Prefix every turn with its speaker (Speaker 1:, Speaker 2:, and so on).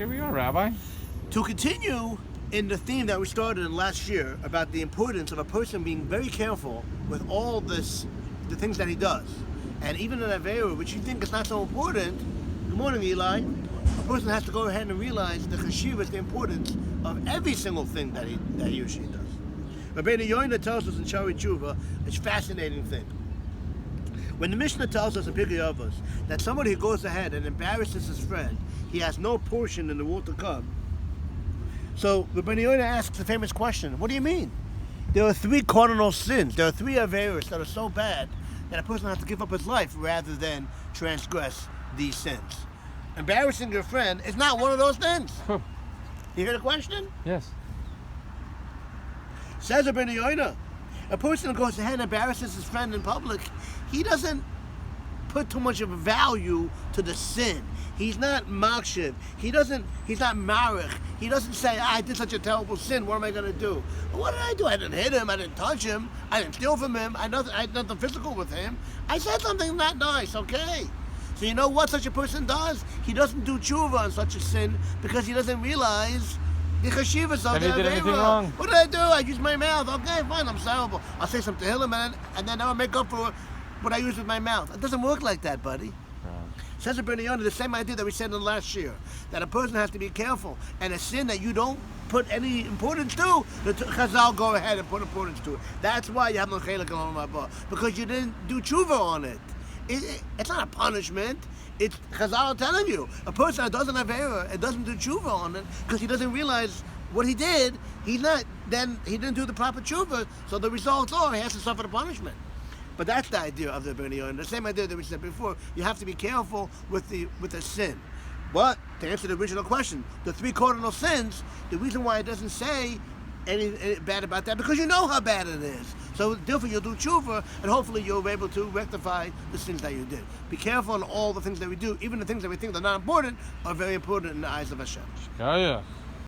Speaker 1: Here we are, Rabbi.
Speaker 2: To continue in the theme that we started in last year about the importance of a person being very careful with all the things that he does. And even in that area which you think is not so important, good morning, Eli, a person has to go ahead and realize the cheshivah, the importance of every single thing that he or she does. Rabenu Yona tells us in Shari Tshuva, it's a fascinating thing. When the Mishnah tells us in Pirkei Avos that somebody who goes ahead and embarrasses his friend, he has no portion in the world to come. So Rabenu Yona asks the famous question, what do you mean? There are 3 cardinal sins. There are 3 averos that are so bad that a person has to give up his life rather than transgress these sins. Embarrassing your friend is not one of those things. You hear the question?
Speaker 1: Yes.
Speaker 2: Says Rabenu Yona, a person who goes ahead and embarrasses his friend in public, he doesn't put too much of a value to the sin. He's not makshiv. He's not marich. He doesn't say, I did such a terrible sin, what am I going to do? Well, what did I do? I didn't hit him, I didn't touch him, I didn't steal from him, I had nothing physical with him. I said something not nice, okay? So you know what such a person does? He doesn't do tshuva on such a sin because he doesn't realize the cheshivas of
Speaker 1: that he did anything wrong.
Speaker 2: What did I do? I used my mouth. Okay, fine, I'm sorry. I'll say some tehillim and then I'll make up for what I used with my mouth. It doesn't work like that, buddy. Says Rabenu Yona, the same idea that we said in the last year, that a person has to be careful, and a sin that you don't put any importance to, the Chazal go ahead and put importance to it. That's why you have no chelik in Olam Haba, because you didn't do tshuva on it. It's not a punishment. It's Chazal telling you, a person that doesn't have error and doesn't do tshuva on it, because he doesn't realize what he did, he didn't do the proper tshuva, so the results are he has to suffer the punishment. But that's the idea of the rabenu yona. The same idea that we said before. You have to be careful with the sin. But to answer the original question, the 3 cardinal sins, the reason why it doesn't say any bad about that, because you know how bad it is. So therefore you'll do tshuva, and hopefully you'll be able to rectify the sins that you did. Be careful in all the things that we do. Even the things that we think are not important are very important in the eyes of Hashem.
Speaker 1: Yeah.